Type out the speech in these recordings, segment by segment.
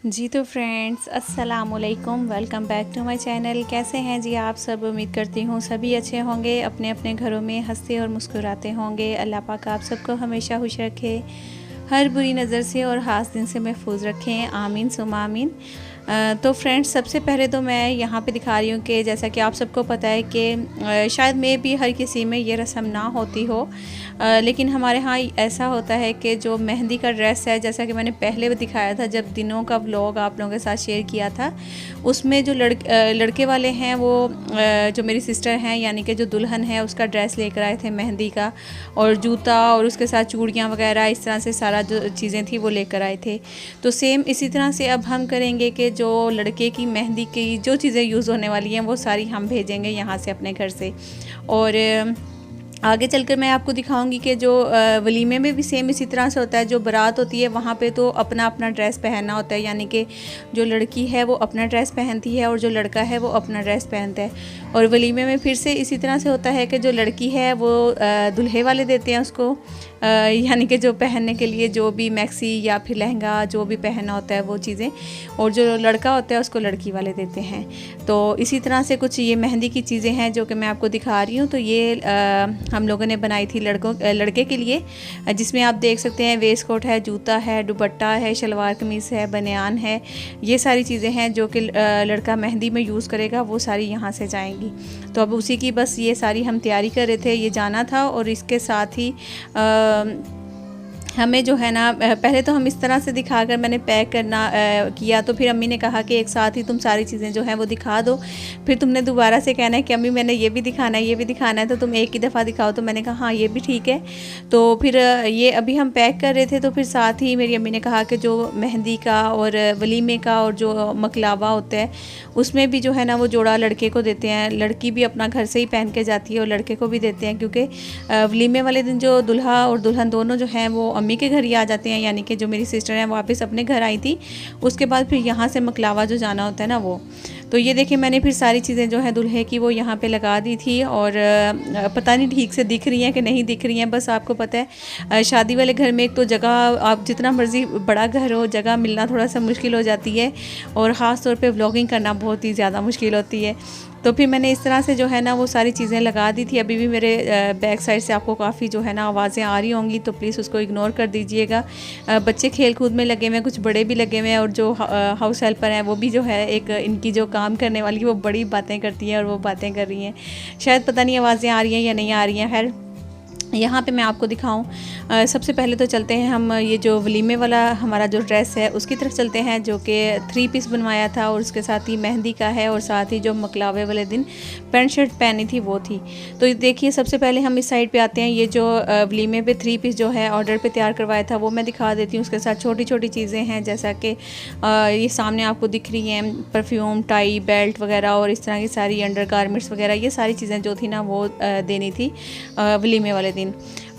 जी तो फ्रेंड्स अस्सलाम वालेकुम, welcome back to my channel. कैसे हैं जी आप सब? उम्मीद करती हूँ सभी अच्छे होंगे, अपने अपने घरों में हंसते और मुस्कुराते होंगे। अल्लाह पाक आप सबको हमेशा खुश रखे, हर बुरी नज़र से और ख़ास दिन से महफूज रखें, आमीन सुमा आमीन। तो फ्रेंड्स सबसे पहले तो मैं यहाँ पे दिखा रही हूँ कि जैसा कि आप सबको पता है कि शायद में भी हर किसी में ये रस्म ना होती हो, लेकिन हमारे यहाँ ऐसा होता है कि जो मेहंदी का ड्रेस है, जैसा कि मैंने पहले भी दिखाया था जब दिनों का व्लॉग आप लोगों के साथ शेयर किया था, उसमें जो लड़के वाले हैं वो जो मेरी सिस्टर हैं यानी कि जो दुल्हन है उसका ड्रेस लेकर आए थे मेहंदी का, और जूता और उसके साथ चूड़ियाँ वगैरह इस तरह से सारा जो चीज़ें थी वो लेकर आए थे। तो सेम इसी तरह से अब हम करेंगे कि जो लड़के की मेहंदी की जो चीज़ें यूज़ होने वाली हैं वो सारी हम भेजेंगे यहाँ से अपने घर से। और आगे चलकर मैं आपको दिखाऊंगी कि जो वलीमे में भी सेम इसी तरह से होता है। जो बारात होती है वहाँ पे तो अपना अपना ड्रेस पहनना होता है, यानी कि जो लड़की है वो अपना ड्रेस पहनती है और जो लड़का है वो अपना ड्रेस पहनता है। और वलीमे में फिर से इसी तरह से होता है कि जो लड़की है वो दूल्हे वाले देते हैं उसको, यानी कि जो पहनने के लिए जो भी मैक्सी या फिर लहंगा जो भी पहनना होता है वो चीज़ें, और जो लड़का होता है उसको लड़की वाले देते हैं। तो इसी तरह से कुछ ये मेहंदी की चीज़ें हैं जो कि मैं आपको दिखा रही हूँ। तो ये हम लोगों ने बनाई थी लड़के के लिए, जिसमें आप देख सकते हैं वेस्ट कोट है, जूता है, दुपट्टा है, शलवार कमीज़ है, बनियान है। ये सारी चीज़ें हैं जो कि लड़का मेहंदी में यूज़ करेगा, वो सारी यहाँ से जाएंगी। तो अब उसी की बस ये सारी हम तैयारी कर रहे थे, ये जाना था। और इसके साथ ही हमें जो है ना पहले तो हम इस तरह से दिखाकर मैंने पैक करना किया, तो फिर अम्मी ने कहा कि एक साथ ही तुम सारी चीज़ें जो हैं वो दिखा दो, फिर तुमने दोबारा से कहना है कि अम्मी मैंने ये भी दिखाना है, ये भी दिखाना है, तो तुम एक ही दफ़ा दिखाओ। तो मैंने कहा हाँ ये भी ठीक है। तो फिर ये अभी हम पैक कर रहे थे, तो फिर साथ ही मेरी अम्मी ने कहा कि जो मेहंदी का और वलीमे का और जो मकलावा होता है उसमें भी जो है ना वो जोड़ा लड़के को देते हैं। लड़की भी अपना घर से ही पहन के जाती है और लड़के को भी देते हैं, क्योंकि वलीमे वाले दिन जो दुल्हा और दुल्हन दोनों जो हैं वो अम्मी के घर ही आ जाते हैं। यानी कि जो मेरी सिस्टर हैं वापस अपने घर आई थी, उसके बाद फिर यहाँ से मकलावा जो जाना होता है ना वो। तो ये देखिए मैंने फिर सारी चीज़ें जो है दुल्हे की वो यहाँ पे लगा दी थी। और पता नहीं ठीक से दिख रही हैं कि नहीं दिख रही हैं, बस आपको पता है शादी वाले घर में एक तो जगह, आप जितना मर्ज़ी बड़ा घर हो जगह मिलना थोड़ा सा मुश्किल हो जाती है, और ख़ास तौर पे व्लॉगिंग करना बहुत ही ज़्यादा मुश्किल होती है। तो फिर मैंने इस तरह से जो है ना वो सारी चीज़ें लगा दी थी। अभी भी मेरे बैक साइड से आपको काफ़ी जो है ना आवाज़ें आ रही होंगी, तो प्लीज़ उसको इग्नोर कर दीजिएगा। बच्चे खेल कूद में लगे हुए हैं, कुछ बड़े भी लगे हुए हैं, और जो हाउस हेल्पर हैं वो भी जो है एक इनकी जो काम करने वाली वो बड़ी बातें करती हैं और वो बातें कर रही हैं। शायद पता नहीं आवाज़ें आ रही हैं या नहीं आ रही हैं। खैर यहाँ पे मैं आपको दिखाऊं, सबसे पहले तो चलते हैं हम ये जो वलीमे वाला हमारा जो ड्रेस है उसकी तरफ चलते हैं, जो कि 3 पीस बनवाया था और उसके साथ ही मेहंदी का है, और साथ ही जो मकलावे वाले दिन पैंट शर्ट पहनी थी वो थी। तो ये देखिए सबसे पहले हम इस साइड पे आते हैं। ये जो वलीमे पे 3 पीस जो है ऑर्डर पे तैयार करवाया था वो मैं दिखा देती हूँ। उसके साथ छोटी छोटी चीज़ें हैं, जैसा कि ये सामने आपको दिख रही हैं, परफ्यूम, टाई, बेल्ट वगैरह और इस तरह की सारी अंडर गारमेंट्स वगैरह, ये सारी चीज़ें जो थी ना वो देनी थी वलीमे वाले दिन।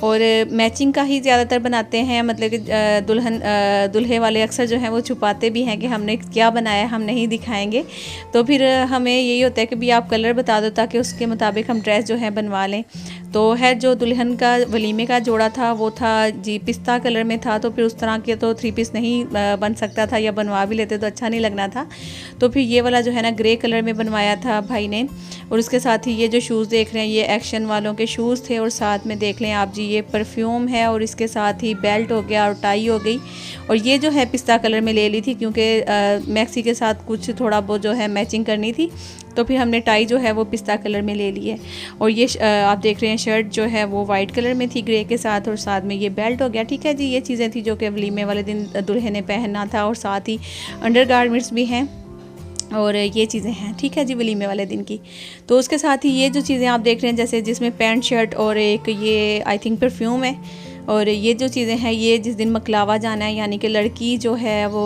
और मैचिंग का ही ज़्यादातर बनाते हैं, मतलब कि दूल्हे वाले अक्सर जो हैं वो छुपाते भी हैं कि हमने क्या बनाया हम नहीं दिखाएंगे। तो फिर हमें यही होता है कि भी आप कलर बता दो ताकि उसके मुताबिक हम ड्रेस जो है बनवा लें। तो है जो दुल्हन का वलीमे का जोड़ा था वो था जी पिस्ता कलर में था, तो फिर उस तरह के तो 3 पीस नहीं बन सकता था, या बनवा भी लेते तो अच्छा नहीं लगना था। तो फिर ये वाला जो है ना ग्रे कलर में बनवाया था भाई ने। और उसके साथ ही ये जो शूज़ देख रहे हैं ये एक्शन वालों के शूज़ थे, और साथ में देख लें आप जी ये परफ्यूम है, और इसके साथ ही बेल्ट हो गया और टाई हो गई। और ये जो है पिस्ता कलर में ले ली थी क्योंकि मैक्सी के साथ कुछ थोड़ा बहुत जो है मैचिंग करनी थी, तो फिर हमने टाई जो है वो पिस्ता कलर में ले ली है। और ये आप देख रहे हैं शर्ट जो है वो वाइट कलर में थी ग्रे के साथ, और साथ में ये बेल्ट हो गया। ठीक है जी, ये चीज़ें थी जो कि वलीमे वाले दिन दुल्हे ने पहनना था, और साथ ही अंडर गारमेंट्स भी हैं और ये चीज़ें हैं। ठीक है जी वलीमे वाले दिन की। तो उसके साथ ही ये जो चीज़ें आप देख रहे हैं जैसे जिसमें पैंट शर्ट और एक ये आई थिंक परफ्यूम है, और ये जो चीज़ें हैं ये जिस दिन मकलावा जाना है, यानी कि लड़की जो है वो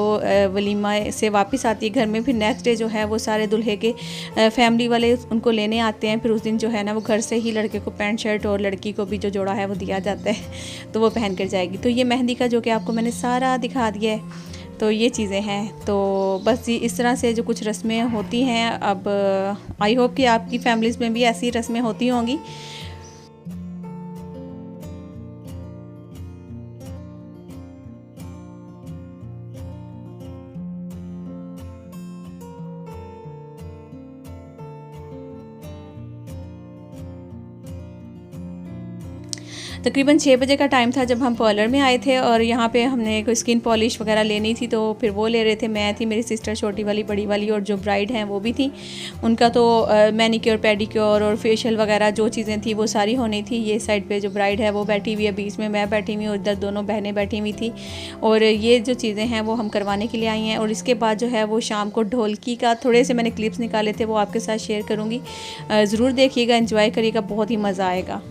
वलीमा से वापस आती है घर में, फिर नेक्स्ट डे जो है वो सारे दुल्हे के फैमिली वाले उनको लेने आते हैं। फिर उस दिन जो है ना वो घर से ही लड़के को पैंट शर्ट और लड़की को भी जो जोड़ा है वो दिया जाता है, तो वो पहन कर जाएगी। तो ये मेहंदी का जो कि आपको मैंने सारा दिखा दिया है, तो ये चीज़ें हैं। तो बस इस तरह से जो कुछ रस्में होती हैं। अब आई होप कि आपकी फैमिलीज़ में भी ऐसी रस्में होती होंगी। तकरीबन 6 बजे का टाइम था जब हम पार्लर में आए थे और यहाँ पे हमने कोई स्किन पॉलिश वगैरह लेनी थी तो फिर वो ले रहे थे। मैं थी, मेरी सिस्टर छोटी वाली, बड़ी वाली और जो ब्राइड हैं वो भी थी। उनका तो मैनिक्योर पेडिक्योर और फेशियल वगैरह जो चीज़ें थी वो सारी होनी थी। ये साइड पे जो ब्राइड है वो बैठी हुई है, बीच में मैं बैठी हुई हूँ, इधर दोनों बहनें बैठी हुई थी और ये जो चीज़ें हैं वो हम करवाने के लिए आई हैं। और इसके बाद जो है वो शाम को ढोलकी का थोड़े से मैंने क्लिप्स निकाले थे, वो आपके साथ शेयर करूँगी। ज़रूर देखिएगा, एंजॉय करिएगा, बहुत ही मज़ा आएगा।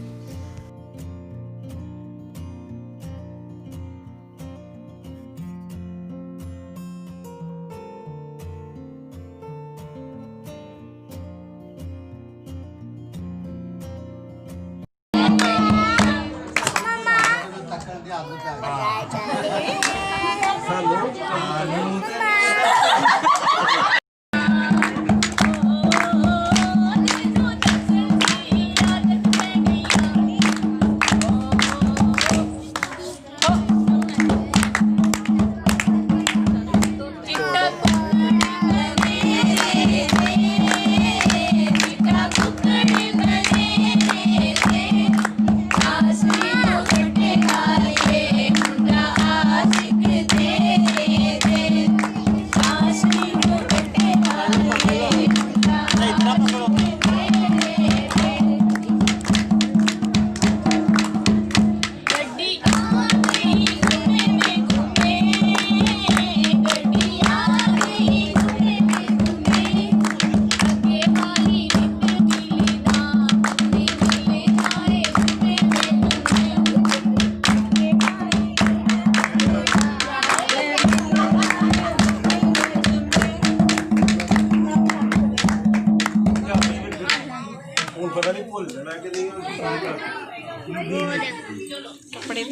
कपड़े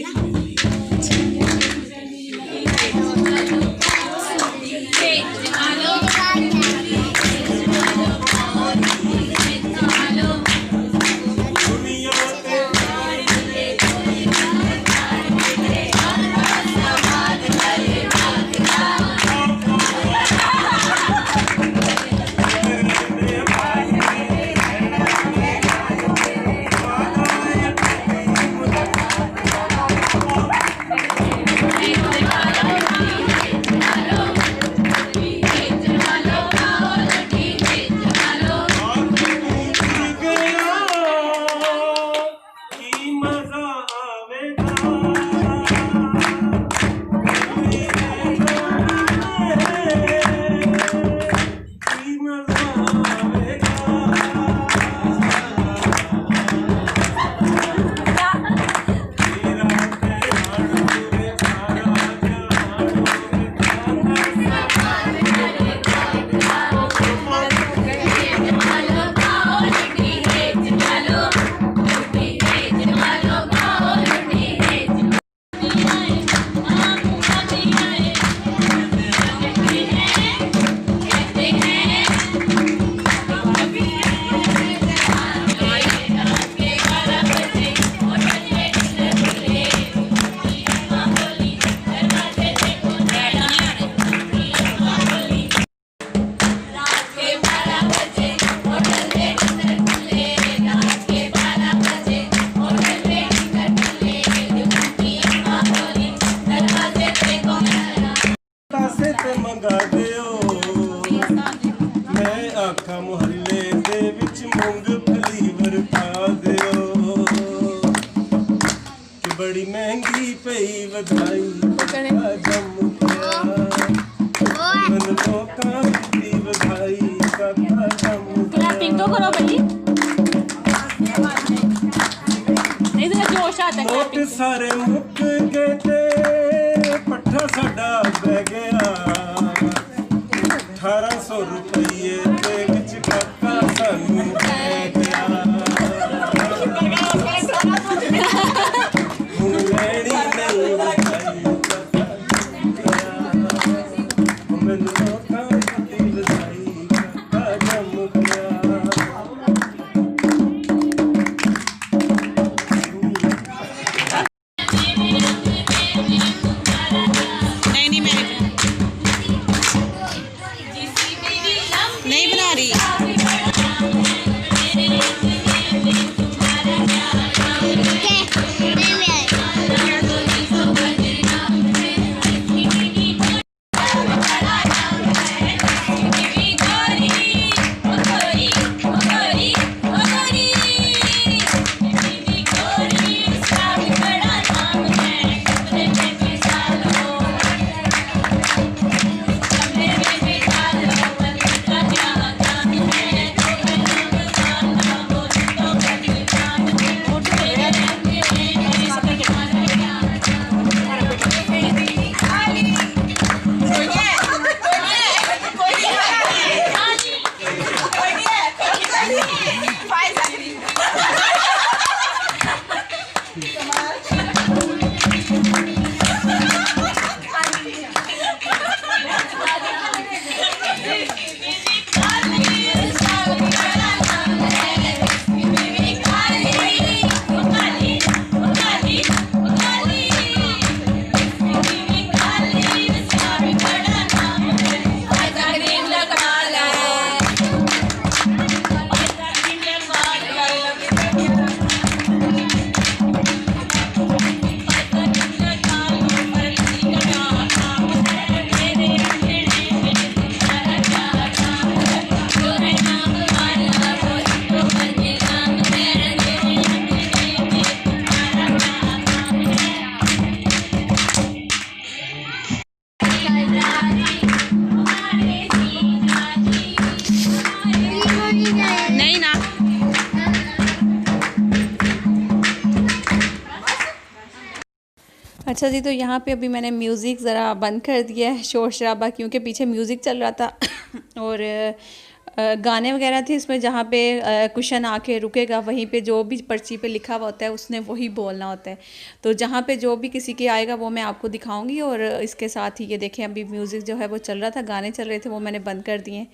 बड़ी महंगी पई बधाई क्लैपिंग तो करो भाई, नहीं तो जोश आता है। नोट सारे मुक गए ते पट्ठा साडा बह गया 1800 रुपये ते विच काका सानू दे गया। नहीं बना रही। Okay. अच्छा जी, तो यहाँ पे अभी मैंने म्यूज़िक ज़रा बंद कर दिया है, शोर शराबा, क्योंकि पीछे म्यूज़िक चल रहा था और गाने वगैरह थे इसमें, जहाँ पे क्वेश्चन आके रुकेगा वहीं पे जो भी पर्ची पे लिखा हुआ होता है उसने वही बोलना होता है। तो जहाँ पे जो भी किसी के आएगा वो मैं आपको दिखाऊंगी। और इसके साथ ही ये देखें, अभी म्यूज़िक जो है वो चल रहा था, गाने चल रहे थे, वो मैंने बंद कर दिए।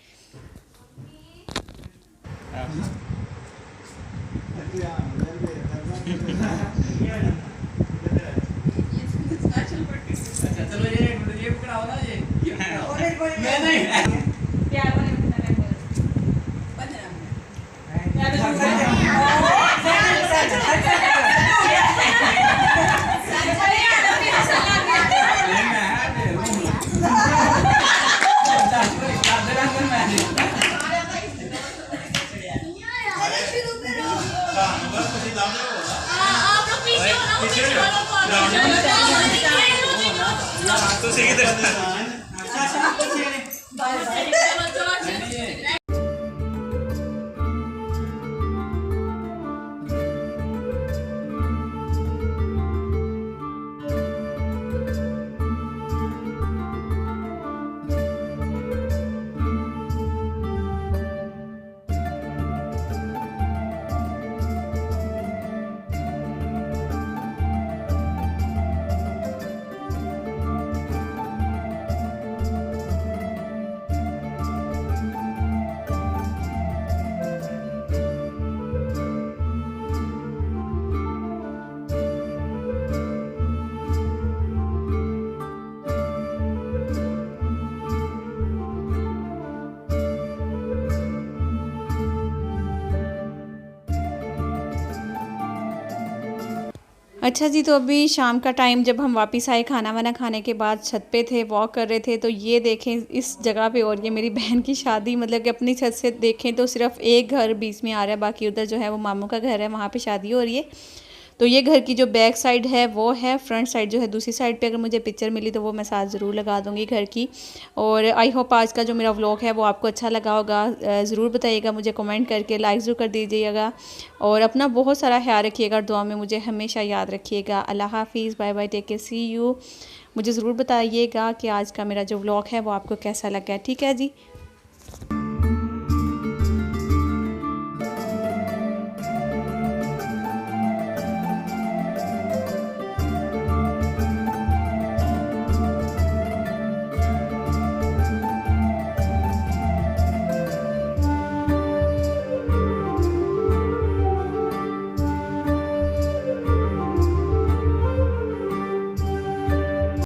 अच्छा जी, तो अभी शाम का टाइम जब हम वापस आए, खाना वाना खाने के बाद छत पे थे, वॉक कर रहे थे, तो ये देखें इस जगह पे, और ये मेरी बहन की शादी, मतलब कि अपनी छत से देखें तो सिर्फ एक घर बीच में आ रहा है, बाकी उधर जो है वो मामू का घर है, वहाँ पे शादी हो रही है। तो ये घर की जो बैक साइड है वो है, फ्रंट साइड जो है दूसरी साइड पे अगर मुझे पिक्चर मिली तो वो मैं साथ ज़रूर लगा दूँगी घर की। और आई होप आज का जो मेरा व्लॉग है वो आपको अच्छा लगा होगा, ज़रूर बताइएगा मुझे कमेंट करके, लाइक ज़रूर कर दीजिएगा और अपना बहुत सारा ख्याल रखिएगा, दुआ में मुझे हमेशा याद रखिएगा। अल्लाह हाफिज़, bye bye, take care, see you. मुझे ज़रूर बताइएगा कि आज का मेरा जो व्लॉग है वो आपको कैसा लगा है। ठीक है जी।